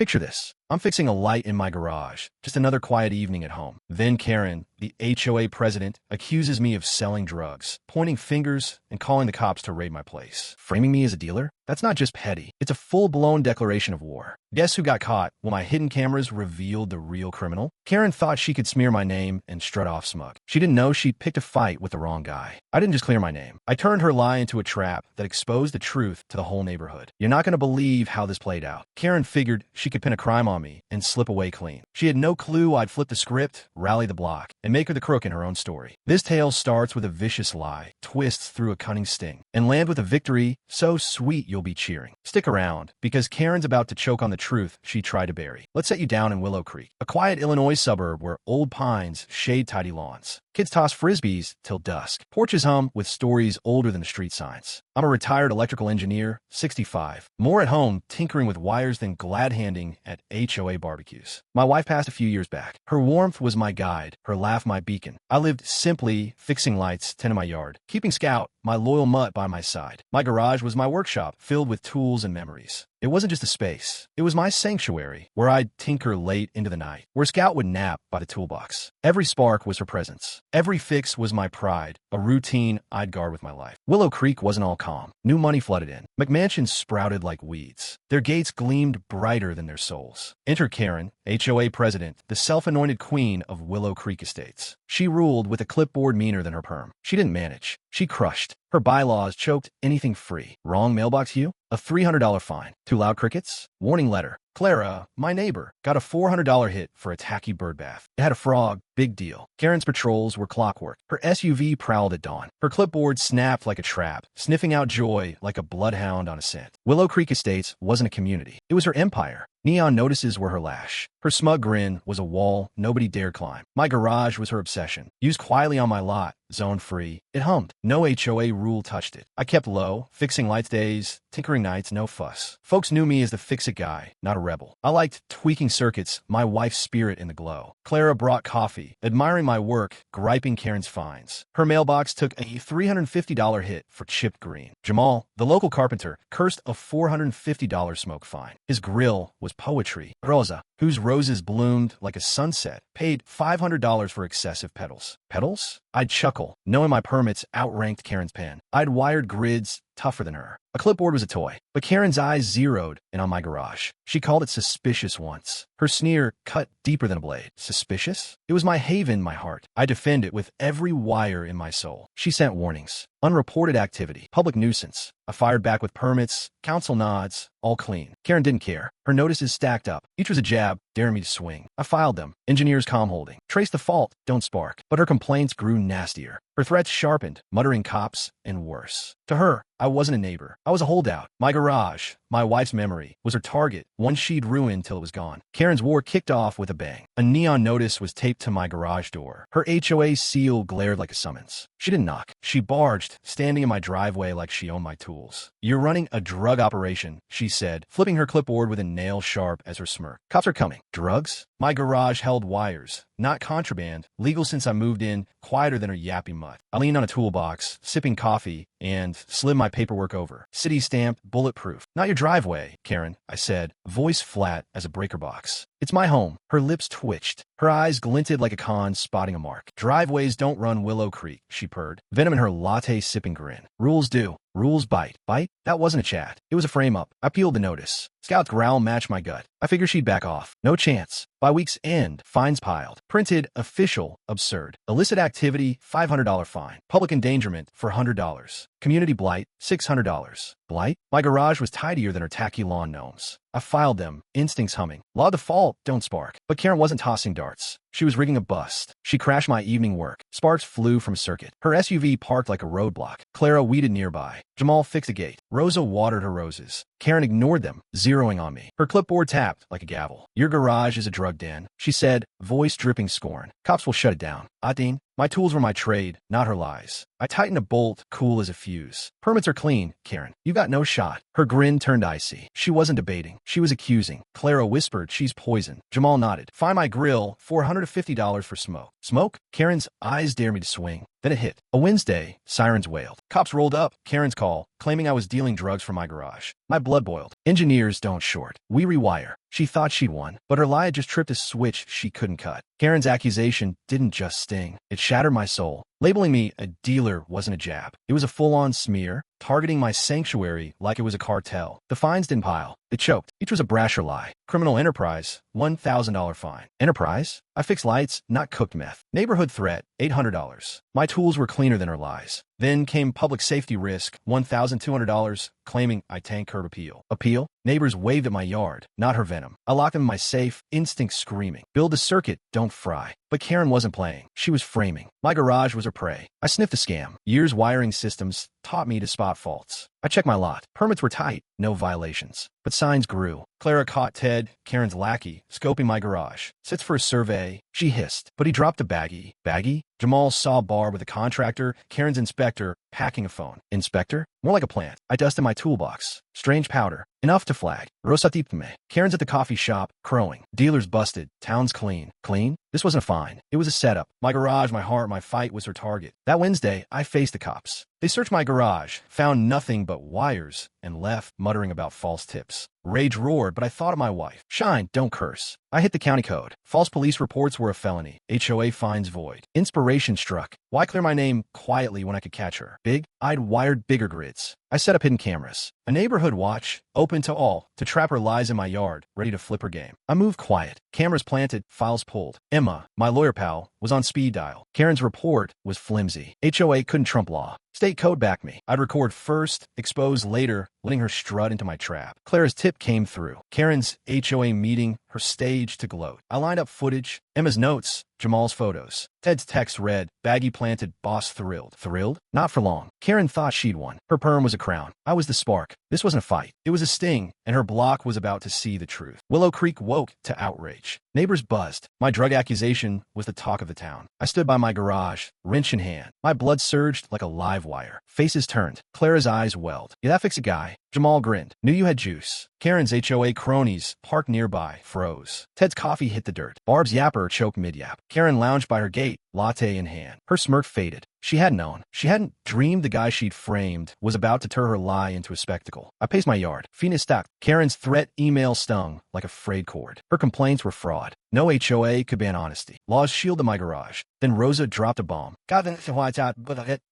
Picture this. I'm fixing a light in my garage. Just another quiet evening at home. Then Karen, the HOA president, accuses me of selling drugs, pointing fingers and calling the cops to raid my place. Framing me as a dealer? That's not just petty. It's a full-blown declaration of war. Guess who got caught when my hidden cameras revealed the real criminal? Karen thought she could smear my name and strut off smug. She didn't know she'd picked a fight with the wrong guy. I didn't just clear my name. I turned her lie into a trap that exposed the truth to the whole neighborhood. You're not going to believe how this played out. Karen figured she could pin a crime on me and slip away clean. She had no clue I'd flip the script, rally the block, and make her the crook in her own story. This tale starts with a vicious lie, twists through a cunning sting, and land with a victory so sweet you'll be cheering. Stick around, because Karen's about to choke on the truth she tried to bury. Let's set you down in Willow Creek, a quiet Illinois suburb where old pines shade tidy lawns. Kids toss frisbees till dusk. Porches hum with stories older than the street signs. I'm a retired electrical engineer, 65. More at home tinkering with wires than glad-handing at HOA barbecues. My wife passed a few years back. Her warmth was my guide, her laugh my beacon. I lived simply, fixing lights, tending my yard, keeping Scout, my loyal mutt, by my side. My garage was my workshop, filled with tools and memories. It wasn't just a space. It was my sanctuary, where I'd tinker late into the night, where Scout would nap by the toolbox. Every spark was her presence. Every fix was my pride, a routine I'd guard with my life. Willow Creek wasn't all calm. New money flooded in. McMansions sprouted like weeds. Their gates gleamed brighter than their souls. Enter Karen, HOA president, the self-anointed queen of Willow Creek Estates. She ruled with a clipboard meaner than her perm. She didn't manage. She crushed. Her bylaws choked anything free. Wrong mailbox hue? A $300 fine. Too loud crickets? Warning letter. Clara, my neighbor, got a $400 hit for a tacky bird bath. It had a frog. Big deal. Karen's patrols were clockwork. Her SUV prowled at dawn. Her clipboard snapped like a trap, sniffing out joy like a bloodhound on a scent. Willow Creek Estates wasn't a community. It was her empire. Neon notices were her lash. Her smug grin was a wall nobody dared climb. My garage was her obsession. Used quietly on my lot, zone-free. It hummed. No HOA rule touched it. I kept low, fixing lights days, tinkering nights, no fuss. Folks knew me as the fix-it guy, not a rebel. I liked tweaking circuits, my wife's spirit in the glow. Clara brought coffee, admiring my work, griping Karen's fines. Her mailbox took a $350 hit for chipped green. Jamal, the local carpenter, cursed a $450 smoke fine. His grill was poetry. Rosa, whose roses bloomed like a sunset, paid $500 for excessive petals. Petals? I'd chuckle, knowing my permits outranked Karen's pen. I'd wired grids tougher than her. A clipboard was a toy, but Karen's eyes zeroed in on my garage. She called it suspicious once. Her sneer cut deeper than a blade. Suspicious? It was my haven, my heart. I defend it with every wire in my soul. She sent warnings. Unreported activity. Public nuisance. I fired back with permits, council nods, all clean. Karen didn't care. Her notices stacked up. Each was a jab, daring me to swing. I filed them. Engineers calm holding. Trace the fault, don't spark. But her complaints grew nastier. Her threats sharpened, muttering cops and worse. To her, I wasn't a neighbor. I was a holdout. My garage, my wife's memory, was her target, one she'd ruined till it was gone. Karen's war kicked off with a bang. A neon notice was taped to my garage door. Her HOA seal glared like a summons. She didn't knock. She barged, standing in my driveway like she owned my tools. You're running a drug operation, she said, flipping her clipboard with a nail sharp as her smirk. Cops are coming. Drugs? My garage held wires. Not contraband. Legal since I moved in, quieter than her yappy mutt. I leaned on a toolbox, sipping coffee, and slid my paperwork over. City stamped, bulletproof. Not your driveway, Karen, I said, voice flat as a breaker box. It's my home. Her lips twitched. Her eyes glinted like a con spotting a mark. Driveways don't run Willow Creek, she purred, venom in her latte-sipping grin. Rules do. Rules bite. Bite? That wasn't a chat. It was a frame-up. I peeled the notice. Scout's growl matched my gut. I figured she'd back off. No chance. By week's end, fines piled. Printed, official, absurd. Illicit activity, $500 fine. Public endangerment for $100. Community blight, $600. Blight? My garage was tidier than her tacky lawn gnomes. I filed them, instincts humming. Law of default, don't spark. But Karen wasn't tossing darts. She was rigging a bust. She crashed my evening work. Sparks flew from circuit. Her SUV parked like a roadblock. Clara weeded nearby. Jamal fixed a gate. Rosa watered her roses. Karen ignored them, zeroing on me. Her clipboard tapped like a gavel. Your garage is a drug den, she said, voice dripping scorn. Cops will shut it down. Adine, my tools were my trade, not her lies. I tightened a bolt, cool as a fuse. Permits are clean, Karen. You got no shot. Her grin turned icy. She wasn't debating. She was accusing. Clara whispered she's poison. Jamal nodded. Find my grill, $450 for smoke. Smoke? Karen's eyes dare me to swing. Then it hit. A Wednesday, sirens wailed. Cops rolled up, Karen's call, claiming I was dealing drugs from my garage. My blood boiled. Engineers don't short. We rewire. She thought she'd won, but her lie had just tripped a switch she couldn't cut. Karen's accusation didn't just sting. It shattered my soul. Labeling me a dealer wasn't a jab. It was a full-on smear, targeting my sanctuary like it was a cartel. The fines didn't pile. They choked. Each was a brasher lie. Criminal enterprise, $1,000 fine. Enterprise? I fixed lights, not cooked meth. Neighborhood threat, $800. My tools were cleaner than her lies. Then came public safety risk, $1,200, claiming I tank curb appeal. Appeal? Neighbors waved at my yard, not her venom. I locked them in my safe, instinct screaming. Build a circuit, don't fry. But Karen wasn't playing. She was framing. My garage was her prey. I sniffed the scam. Years wiring systems taught me to spot faults. I checked my lot. Permits were tight, no violations. But signs grew. Clara caught Ted, Karen's lackey, scoping my garage. Sits for a survey. She hissed, but he dropped a baggie. Baggie? Jamal saw a bar with a contractor, Karen's inspector, packing a phone. Inspector? More like a plant. I dusted my toolbox. Strange powder. Enough to flag. Rosatipme. Karen's at the coffee shop, crowing. Dealers busted. Town's clean. Clean? This wasn't a fine. It was a setup. My garage, my heart, my fight was her target. That Wednesday, I faced the cops. They searched my garage, found nothing but wires, and left, muttering about false tips. Rage roared, but I thought of my wife. Shine, don't curse. I hit the county code. False police reports were a felony. HOA fines void. Inspiration struck. Why clear my name quietly when I could catch her? Big? I'd wired bigger grids. I set up hidden cameras. A neighborhood watch, open to all, to trap her lies in my yard, ready to flip her game. I moved quiet. Cameras planted, files pulled. Emma, my lawyer pal, was on speed dial. Karen's report was flimsy. HOA couldn't trump law. State code backed me. I'd record first, expose later, letting her strut into my trap. Clara's tip came through. Karen's HOA meeting, her stage to gloat. I lined up footage, Emma's notes, Jamal's photos. Ted's text read, baggy planted, boss thrilled. Thrilled? Not for long. Karen thought she'd won. Her perm was a crown. I was the spark. This wasn't a fight. It was a sting, and her block was about to see the truth. Willow Creek woke to outrage. Neighbors buzzed. My drug accusation was the talk of the town. I stood by my garage, wrench in hand. My blood surged like a live wire. Faces turned. Clara's eyes welled. Yeah, that fix a guy. Jamal grinned. Knew you had juice. Karen's HOA cronies, parked nearby, froze. Ted's coffee hit the dirt. Barb's yapper choked mid-yap. Karen lounged by her gate, latte in hand. Her smirk faded. She had known. She hadn't dreamed the guy she'd framed was about to turn her lie into a spectacle. I paced my yard. Finistak. Karen's threat email stung like a frayed cord. Her complaints were fraud. No HOA could ban honesty. Laws shielded my garage. Then Rosa dropped a bomb.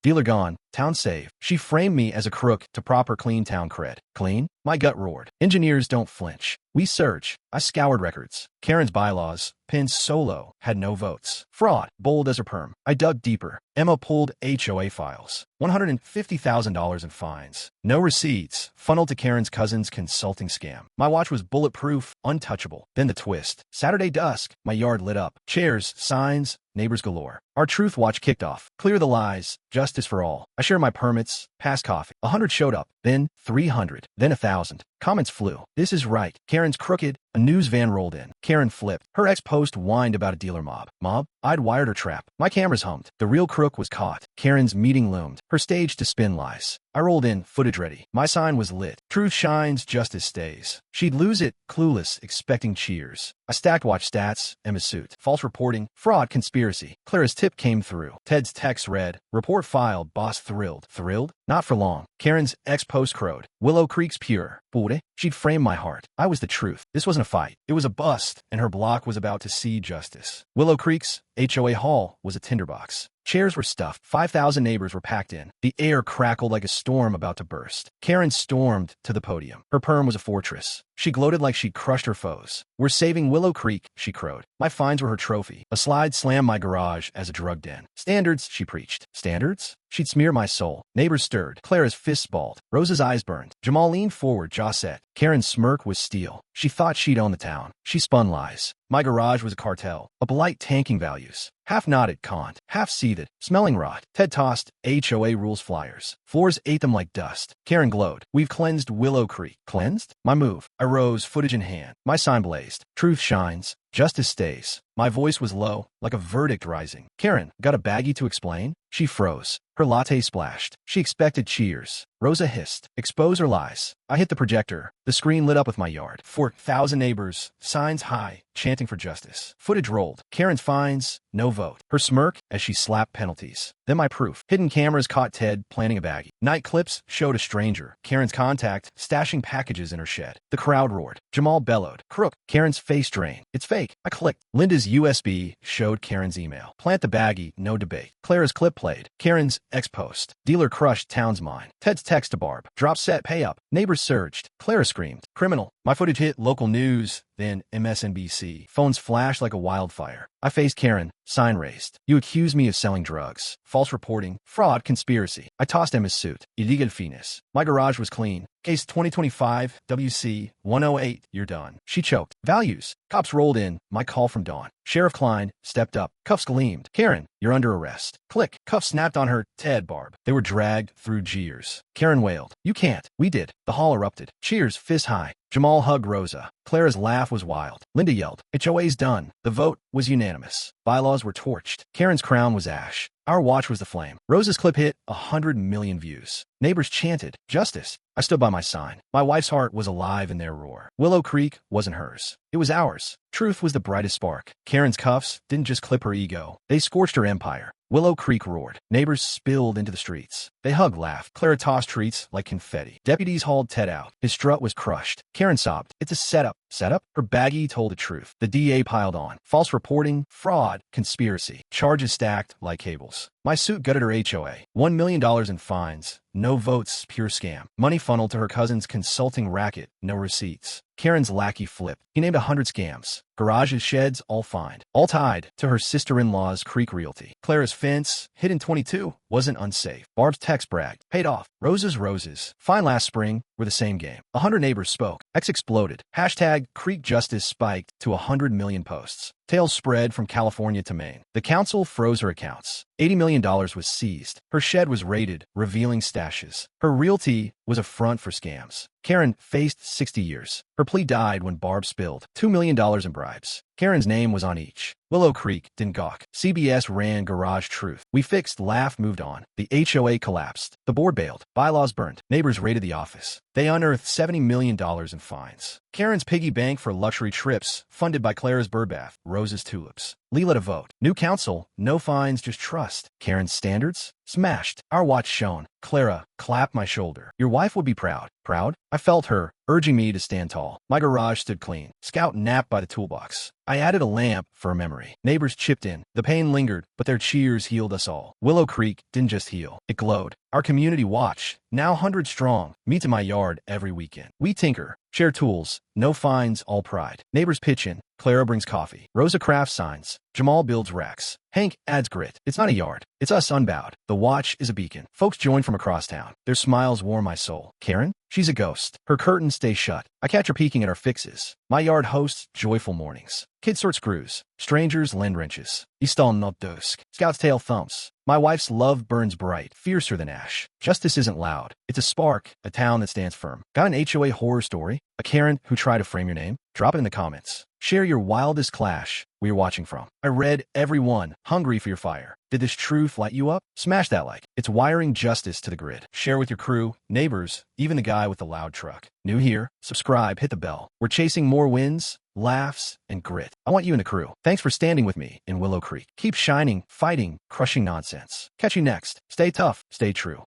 Dealer gone. Town saved. She framed me as a crook to prop her clean town cred. Clean? My gut roared. Engineers don't flinch. We search. I scoured records. Karen's bylaws, pinned solo, had no votes. Fraud, bold as her perm. I dug deeper. Emma pulled HOA files. $150,000 in fines. No receipts. Funneled to Karen's cousin's consulting scam. My watch was bulletproof, untouchable. Then the twist. Saturday dusk. My yard lit up. Chairs, signs, neighbors galore. Our truth watch kicked off. Clear the lies. Justice for all. I shared my permits. Passed coffee. 100 showed up. Then 300. Then 1,000. Comments flew. This is right. Karen's crooked. A news van rolled in. Karen flipped. Her ex-post whined about a dealer mob. Mob? I'd wired her trap. My cameras hummed. The real crook was caught. Karen's meeting loomed. Her stage to spin lies. I rolled in, footage ready. My sign was lit. Truth shines, justice stays. She'd lose it, clueless, expecting cheers. I stacked watch stats, Emma's suit. False reporting, fraud, conspiracy. Clara's tip came through. Ted's text read, report filed, boss thrilled. Thrilled? Not for long. Karen's ex-post crowed. Willow Creek's pure. Pure? She'd framed my heart. I was the truth. This wasn't a fight. It was a bust, and her block was about to see justice. Willow Creek's HOA hall was a tinderbox. Chairs were stuffed. 5,000 neighbors were packed in. The air crackled like a storm about to burst. Karen stormed to the podium. Her perm was a fortress. She gloated like she'd crushed her foes. We're saving Willow Creek, she crowed. My fines were her trophy. A slide slammed my garage as a drug den. Standards, she preached. Standards? She'd smear my soul. Neighbors stirred. Clara's fists balled. Rosa's eyes burned. Jamal leaned forward, jaw set. Karen's smirk was steel. She thought she'd own the town. She spun lies. My garage was a cartel, a blight tanking values. Half nodded, conned, half seethed, smelling rot. Ted tossed HOA rules flyers. Floors ate them like dust. Karen glowed. We've cleansed Willow Creek. Cleansed? My move. I rose, footage in hand. My sign blazed. Truth shines. Justice stays. My voice was low, like a verdict rising. Karen, got a baggie to explain? She froze. Her latte splashed. She expected cheers. Rosa hissed. Expose her lies. I hit the projector. The screen lit up with my yard. 4,000 neighbors, signs high, chanting for justice. Footage rolled. Karen's fines, no vote. Her smirk as she slapped penalties. Then my proof. Hidden cameras caught Ted planting a baggie. Night clips showed a stranger. Karen's contact, stashing packages in her shed. The crowd roared. Jamal bellowed. Crook. Karen's face drained. It's fake. I clicked. Linda's USB showed Karen's email. Plant the baggie, no debate. Clara's clip played. Karen's ex-post. Dealer crushed town's mine. Ted's text to Barb. Drop set, pay up. Neighbors surged. Clara screamed. Criminal. My footage hit local news, then MSNBC. Phones flashed like a wildfire. I faced Karen. Sign raised. You accuse me of selling drugs. False reporting. Fraud. Conspiracy. I tossed him his suit. Illegal finis. My garage was clean. Case 2025, WC 108. You're done. She choked. Values. Cops rolled in. My call from Dawn. Sheriff Klein stepped up. Cuffs gleamed. Karen, you're under arrest. Click. Cuffs snapped on her. Ted, Barb. They were dragged through jeers. Karen wailed. You can't. We did. The hall erupted. Cheers, fist high. Jamal hugged Rosa. Clara's laugh was wild. Linda yelled. HOA's done. The vote was unanimous. Bylaws were torched. Karen's crown was ash. Our watch was the flame. Rosa's clip hit 100 million views. Neighbors chanted, justice. I stood by my sign. My wife's heart was alive in their roar. Willow Creek wasn't hers. It was ours. Truth was the brightest spark. Karen's cuffs didn't just clip her ego. They scorched her empire. Willow Creek roared. Neighbors spilled into the streets. They hugged, laughed. Clara tossed treats like confetti. Deputies hauled Ted out. His strut was crushed. Karen sobbed. It's a setup. Setup? Her baggie told the truth. The DA piled on. False reporting, fraud, conspiracy. Charges stacked like cables. My suit gutted her HOA. $1 million in fines. No votes, pure scam. Money funneled to her cousin's consulting racket. No receipts. Karen's lackey flipped. He named 100 scams. Garages, sheds, all fined. All tied to her sister-in-law's Creek Realty. Clara's fence, hit in 22, wasn't unsafe. Barb's text bragged. Paid off. Rosa's roses. Fine last spring were the same game. 100 neighbors spoke. X exploded. Hashtag Creek Justice spiked to 100 million posts. Tales spread from California to Maine. The council froze her accounts. $80 million was seized. Her shed was raided, revealing stashes. Her realty was a front for scams. Karen faced 60 years. Her plea died when Barb spilled $2 million in bribes. Karen's name was on each. Willow Creek didn't gawk. CBS ran Garage Truth. We fixed, laughed, moved on. The HOA collapsed. The board bailed. Bylaws burned. Neighbors raided the office. They unearthed $70 million in fines. Karen's piggy bank for luxury trips, funded by Clara's birdbath, Rose's tulips. Leela to vote. New council, no fines, just trust. Karen's standards? Smashed. Our watch shone. Clara clapped my shoulder. Your wife would be proud. Proud? I felt her, urging me to stand tall. My garage stood clean. Scout napped by the toolbox. I added a lamp for a memory. Neighbors chipped in. The pain lingered, but their cheers healed us all. Willow Creek didn't just heal. It glowed. Our community watch, now 100 strong, meets in my yard every weekend. We tinker, share tools, no fines, all pride. Neighbors pitch in. Clara brings coffee. Rosa crafts signs. Jamal builds racks. Hank adds grit. It's not a yard. It's us unbowed. The watch is a beacon. Folks join from across town. Their smiles warm my soul. Karen? She's a ghost. Her curtains stay shut. I catch her peeking at our fixes. My yard hosts joyful mornings. Kids sort screws. Strangers lend wrenches. Istal not dusk. Scout's tail thumps. My wife's love burns bright, fiercer than ash. Justice isn't loud. It's a spark, a town that stands firm. Got an HOA horror story? A Karen who tried to frame your name? Drop it in the comments. Share your wildest clash where you're watching from. I read every one, hungry for your fire. Did this truth light you up? Smash that like. It's wiring justice to the grid. Share with your crew, neighbors, even the guy with the loud truck. New here? Subscribe, hit the bell. We're chasing more wins, laughs, and grit. I want you in the crew. Thanks for standing with me in Willow Creek. Keep shining, fighting, crushing nonsense. Catch you next. Stay tough, stay true.